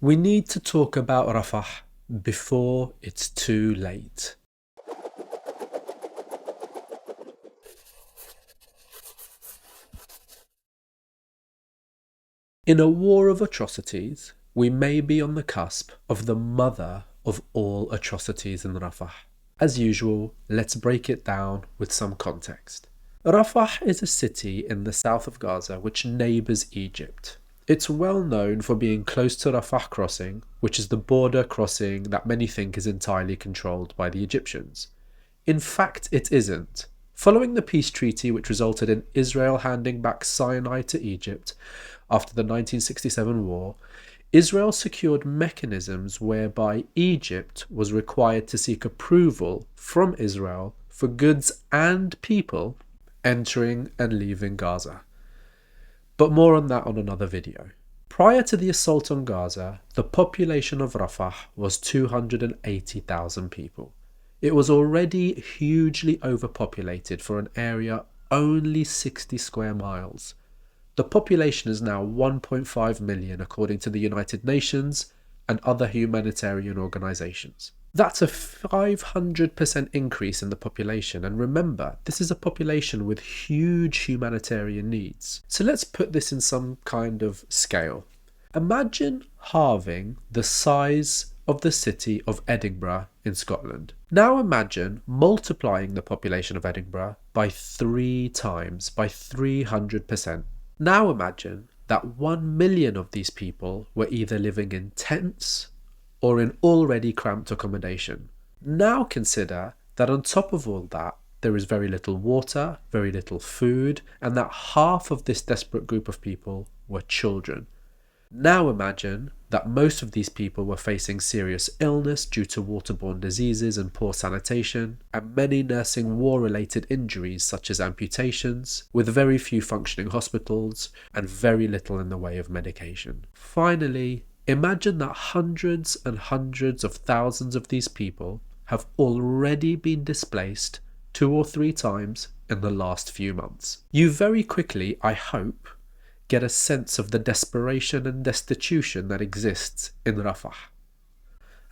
We need to talk about Rafah before it's too late. In a war of atrocities, we may be on the cusp of the mother of all atrocities in Rafah. As usual, let's break it down with some context. Rafah is a city in the south of Gaza which neighbours Egypt. It's well known for being close to Rafah crossing, which is the border crossing that many think is entirely controlled by the Egyptians. In fact, it isn't. Following the peace treaty which resulted in Israel handing back Sinai to Egypt after the 1967 war, Israel secured mechanisms whereby Egypt was required to seek approval from Israel for goods and people entering and leaving Gaza. But more on that on another video. Prior to the assault on Gaza, the population of Rafah was 280,000 people. It was already hugely overpopulated for an area only 60 square miles. The population is now 1.5 million according to the United Nations and other humanitarian organisations. That's a 500% increase in the population, and remember, this is a population with huge humanitarian needs. So let's put this in some kind of scale. Imagine halving the size of the city of Edinburgh in Scotland. Now imagine multiplying the population of Edinburgh by 3 times, by 300%. Now imagine that 1 million of these people were either living in tents or in already cramped accommodation. Now consider that on top of all that, there is very little water, very little food, and that half of this desperate group of people were children. Now imagine that most of these people were facing serious illness due to waterborne diseases and poor sanitation, and many nursing war-related injuries such as amputations, with very few functioning hospitals and very little in the way of medication. Finally, imagine that hundreds and hundreds of thousands of these people have already been displaced 2 or 3 times in the last few months. You very quickly, I hope, get a sense of the desperation and destitution that exists in Rafah.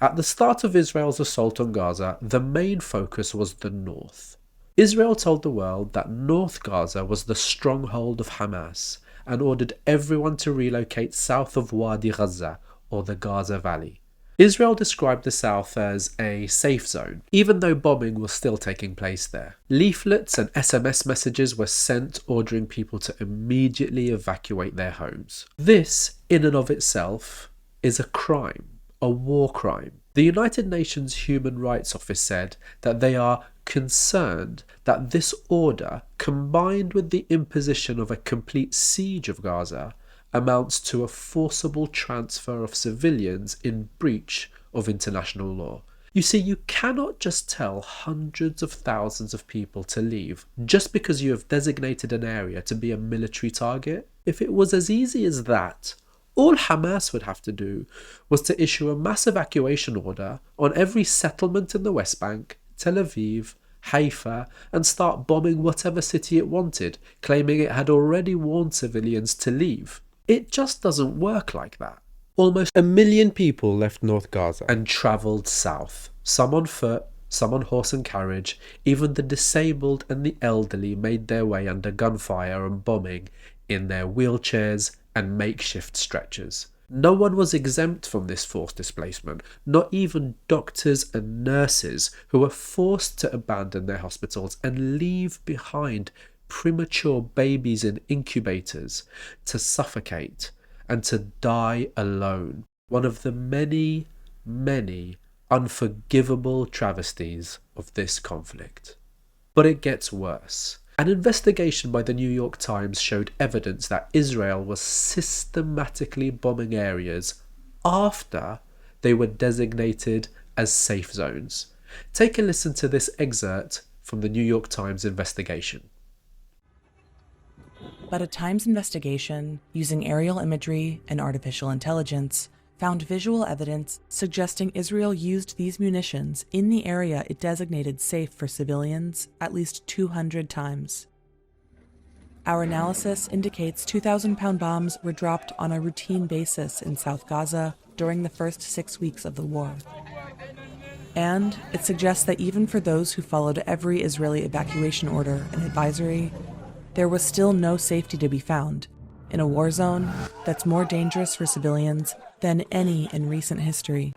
At the start of Israel's assault on Gaza, the main focus was the north. Israel told the world that North Gaza was the stronghold of Hamas and ordered everyone to relocate south of Wadi Gaza, or the Gaza Valley. Israel described the south as a safe zone, even though bombing was still taking place there. Leaflets and SMS messages were sent ordering people to immediately evacuate their homes. This, in and of itself, is a crime, a war crime. The United Nations Human Rights Office said that they are concerned that this order, combined with the imposition of a complete siege of Gaza, amounts to a forcible transfer of civilians in breach of international law. You see, you cannot just tell hundreds of thousands of people to leave just because you have designated an area to be a military target. If it was as easy as that, all Hamas would have to do was to issue a mass evacuation order on every settlement in the West Bank, Tel Aviv, Haifa, and start bombing whatever city it wanted, claiming it had already warned civilians to leave. It just doesn't work like that. Almost 1 million people left North Gaza and travelled south, some on foot, some on horse and carriage. Even the disabled and the elderly made their way under gunfire and bombing in their wheelchairs and makeshift stretchers. No one was exempt from this forced displacement, not even doctors and nurses who were forced to abandon their hospitals and leave behind premature babies in incubators to suffocate and to die alone. One of the many, many unforgivable travesties of this conflict. But it gets worse. An investigation by the New York Times showed evidence that Israel was systematically bombing areas after they were designated as safe zones. Take a listen to this excerpt from the New York Times investigation. But a Times investigation, using aerial imagery and artificial intelligence, found visual evidence suggesting Israel used these munitions in the area it designated safe for civilians at least 200 times. Our analysis indicates 2,000-pound bombs were dropped on a routine basis in South Gaza during the first 6 weeks of the war. And it suggests that even for those who followed every Israeli evacuation order and advisory, there was still no safety to be found in a war zone that's more dangerous for civilians than any in recent history.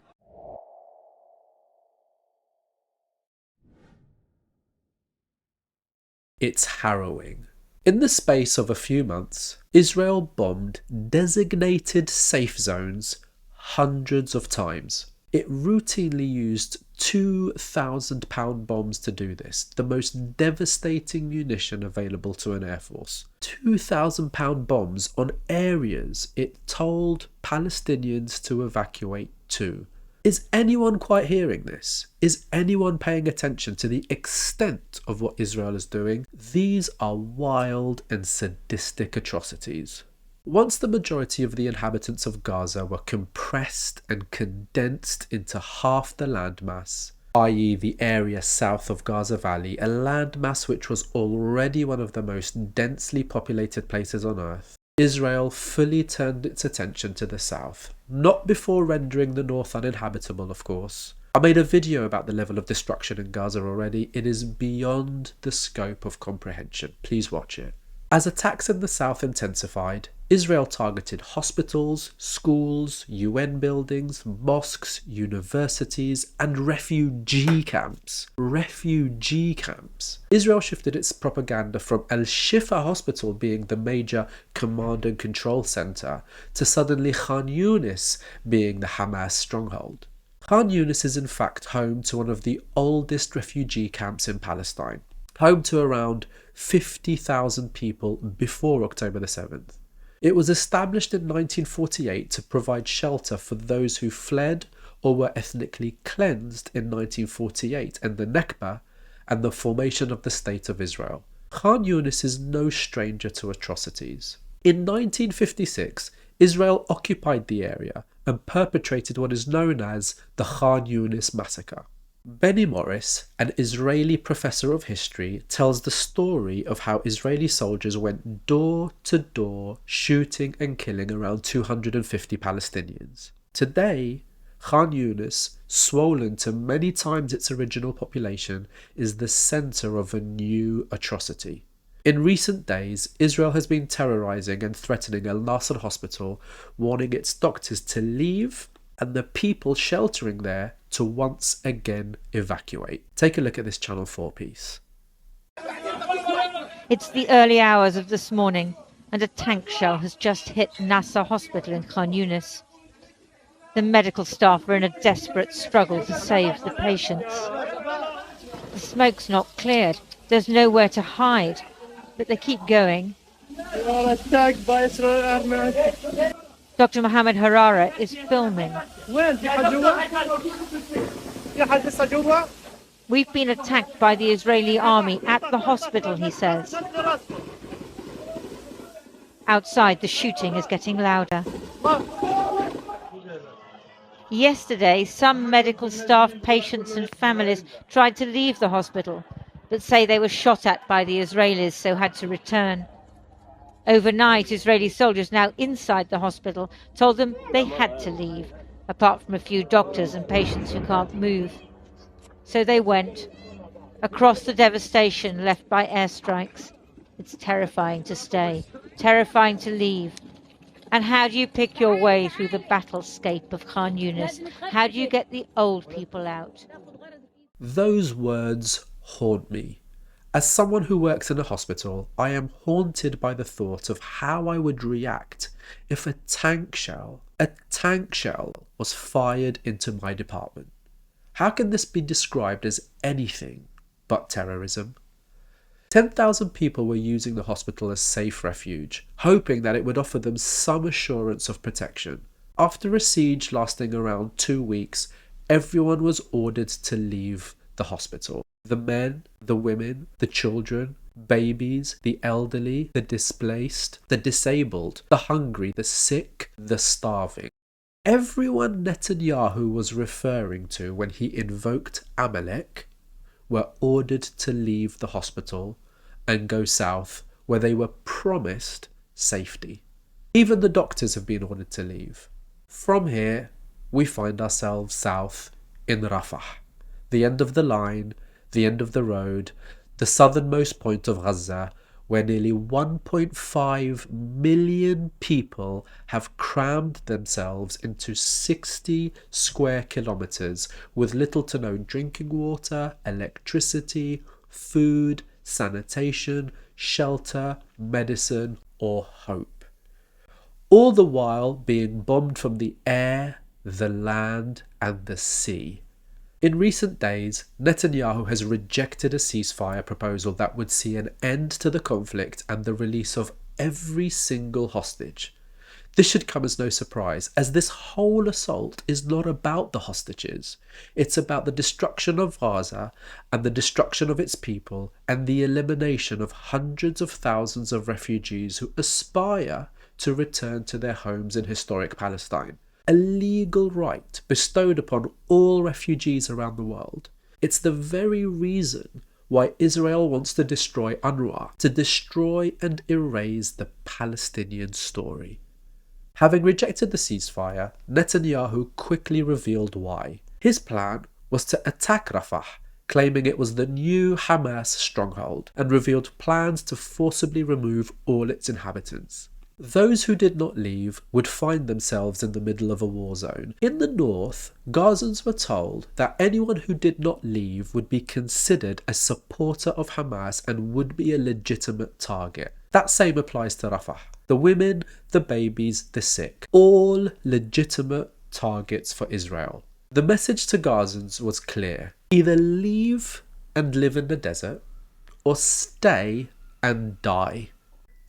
It's harrowing. In the space of a few months, Israel bombed designated safe zones hundreds of times. It routinely used 2,000-pound bombs to do this, the most devastating munition available to an air force. 2,000-pound bombs on areas it told Palestinians to evacuate to. Is anyone quite hearing this? Is anyone paying attention to the extent of what Israel is doing? These are wild and sadistic atrocities. Once the majority of the inhabitants of Gaza were compressed and condensed into half the landmass, i.e. the area south of Gaza Valley, a landmass which was already one of the most densely populated places on earth, Israel fully turned its attention to the south, not before rendering the north uninhabitable, of course. I made a video about the level of destruction in Gaza already. It is beyond the scope of comprehension. Please watch it. As attacks in the south intensified, Israel targeted hospitals, schools, UN buildings, mosques, universities, and refugee camps. Refugee camps. Israel shifted its propaganda from Al Shifa Hospital being the major command and control center to suddenly Khan Yunis being the Hamas stronghold. Khan Yunis is in fact home to one of the oldest refugee camps in Palestine, home to around 50,000 people before October the 7th. It was established in 1948 to provide shelter for those who fled or were ethnically cleansed in 1948 and the Nakba and the formation of the State of Israel. Khan Yunis is no stranger to atrocities. In 1956, Israel occupied the area and perpetrated what is known as the Khan Yunis Massacre. Benny Morris, an Israeli professor of history, tells the story of how Israeli soldiers went door to door shooting and killing around 250 Palestinians. Today, Khan Yunis, swollen to many times its original population, is the center of a new atrocity. In recent days, Israel has been terrorizing and threatening Al Nasser Hospital, warning its doctors to leave and the people sheltering there to once again evacuate. Take a look at this Channel 4 piece. It's the early hours of this morning, and a tank shell has just hit Nasser Hospital in Khan Yunis. The medical staff are in a desperate struggle to save the patients. The smoke's not cleared. There's nowhere to hide, but they keep going. Dr. Mohammed Harara is filming. We've been attacked by the Israeli army at the hospital, he says. Outside, the shooting is getting louder. Yesterday, some medical staff, patients and families tried to leave the hospital, but say they were shot at by the Israelis, so had to return. Overnight, Israeli soldiers now inside the hospital told them they had to leave, apart from a few doctors and patients who can't move. So they went, across the devastation left by airstrikes. It's terrifying to stay, terrifying to leave. And how do you pick your way through the battlescape of Khan Yunis? How do you get the old people out? Those words haunt me. As someone who works in a hospital, I am haunted by the thought of how I would react if a tank shell was fired into my department. How can this be described as anything but terrorism? 10,000 people were using the hospital as safe refuge, hoping that it would offer them some assurance of protection. After a siege lasting around 2 weeks, everyone was ordered to leave the hospital. The men, the women, the children, babies, the elderly, the displaced, the disabled, the hungry, the sick, the starving. Everyone Netanyahu was referring to when he invoked Amalek were ordered to leave the hospital and go south where they were promised safety. Even the doctors have been ordered to leave. From here, we find ourselves south in Rafah, the end of the line, the end of the road, the southernmost point of Gaza, where nearly 1.5 million people have crammed themselves into 60 square kilometers with little to no drinking water, electricity, food, sanitation, shelter, medicine, or hope. All the while being bombed from the air, the land, and the sea. In recent days, Netanyahu has rejected a ceasefire proposal that would see an end to the conflict and the release of every single hostage. This should come as no surprise, as this whole assault is not about the hostages. It's about the destruction of Gaza and the destruction of its people and the elimination of hundreds of thousands of refugees who aspire to return to their homes in historic Palestine. A legal right bestowed upon all refugees around the world. It's the very reason why Israel wants to destroy UNRWA, to destroy and erase the Palestinian story. Having rejected the ceasefire, Netanyahu quickly revealed why. His plan was to attack Rafah, claiming it was the new Hamas stronghold, and revealed plans to forcibly remove all its inhabitants. Those who did not leave would find themselves in the middle of a war zone. In the north, Gazans were told that anyone who did not leave would be considered a supporter of Hamas and would be a legitimate target. That same applies to Rafah. The women, the babies, the sick, all legitimate targets for Israel. The message to Gazans was clear. Either leave and live in the desert, or stay and die.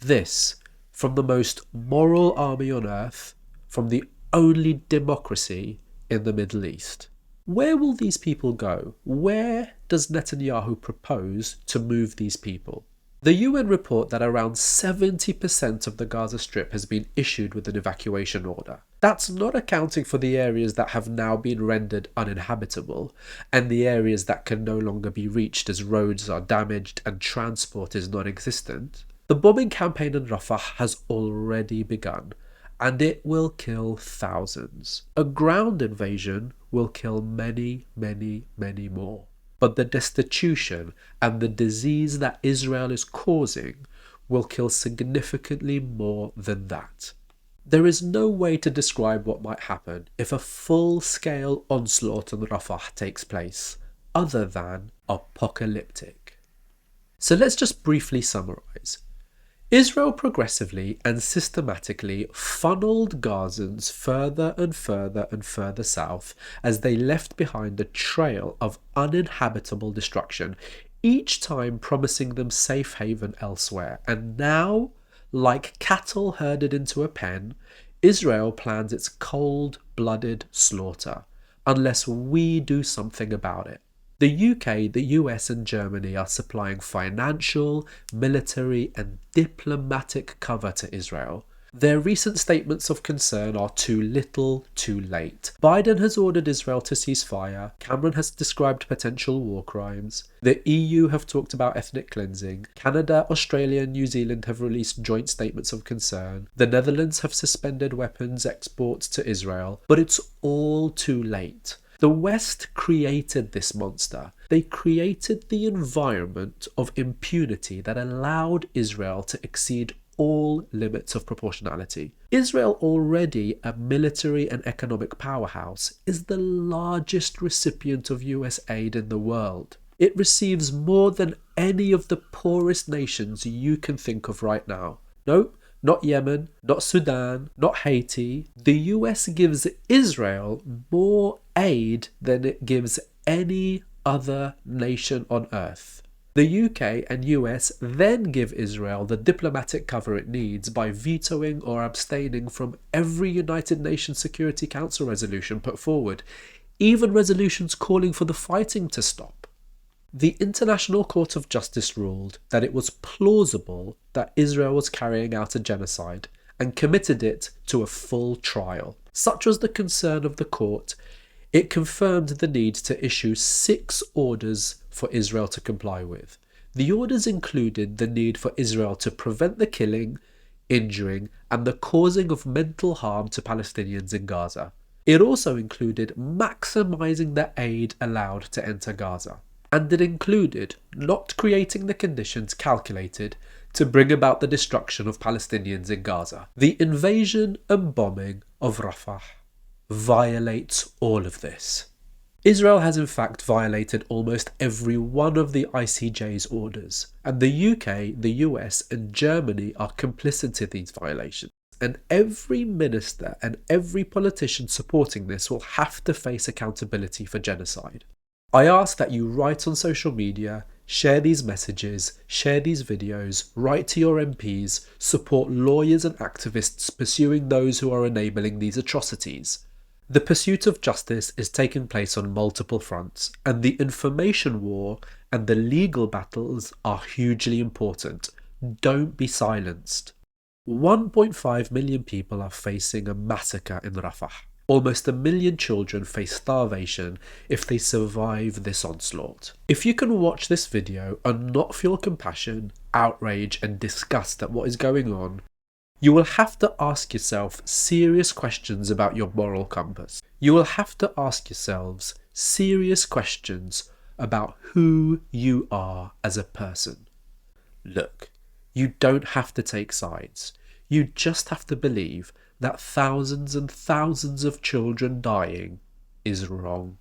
This from the most moral army on earth, from the only democracy in the Middle East. Where will these people go? Where does Netanyahu propose to move these people? The UN report that around 70% of the Gaza Strip has been issued with an evacuation order. That's not accounting for the areas that have now been rendered uninhabitable, and the areas that can no longer be reached as roads are damaged and transport is non-existent. The bombing campaign in Rafah has already begun, and it will kill thousands. A ground invasion will kill many, many, many more. But the destitution and the disease that Israel is causing will kill significantly more than that. There is no way to describe what might happen if a full-scale onslaught on Rafah takes place, other than apocalyptic. So let's just briefly summarise. Israel progressively and systematically funneled Gazans further and further and further south as they left behind a trail of uninhabitable destruction, each time promising them safe haven elsewhere. And now, like cattle herded into a pen, Israel plans its cold-blooded slaughter, unless we do something about it. The UK, the US and Germany are supplying financial, military and diplomatic cover to Israel. Their recent statements of concern are too little, too late. Biden has ordered Israel to cease fire. Cameron has described potential war crimes. The EU have talked about ethnic cleansing. Canada, Australia and New Zealand have released joint statements of concern. The Netherlands have suspended weapons exports to Israel. But it's all too late. The West created this monster. They created the environment of impunity that allowed Israel to exceed all limits of proportionality. Israel, already a military and economic powerhouse, is the largest recipient of US aid in the world. It receives more than any of the poorest nations you can think of right now. Nope. Not Yemen, not Sudan, not Haiti. The US gives Israel more aid than it gives any other nation on earth. The UK and US then give Israel the diplomatic cover it needs by vetoing or abstaining from every United Nations Security Council resolution put forward, even resolutions calling for the fighting to stop. The International Court of Justice ruled that it was plausible that Israel was carrying out a genocide and committed it to a full trial. Such was the concern of the court, it confirmed the need to issue 6 orders for Israel to comply with. The orders included the need for Israel to prevent the killing, injuring, and the causing of mental harm to Palestinians in Gaza. It also included maximising the aid allowed to enter Gaza. And it included not creating the conditions calculated to bring about the destruction of Palestinians in Gaza. The invasion and bombing of Rafah violates all of this. Israel has in fact violated almost every one of the ICJ's orders, and the UK, the US and Germany are complicit in these violations. And every minister and every politician supporting this will have to face accountability for genocide. I ask that you write on social media, share these messages, share these videos, write to your MPs, support lawyers and activists pursuing those who are enabling these atrocities. The pursuit of justice is taking place on multiple fronts, and the information war and the legal battles are hugely important. Don't be silenced. 1.5 million people are facing a massacre in Rafah. Almost 1 million children face starvation if they survive this onslaught. If you can watch this video and not feel compassion, outrage and disgust at what is going on, you will have to ask yourself serious questions about your moral compass. You will have to ask yourselves serious questions about who you are as a person. Look, you don't have to take sides. You just have to believe that thousands and thousands of children dying is wrong.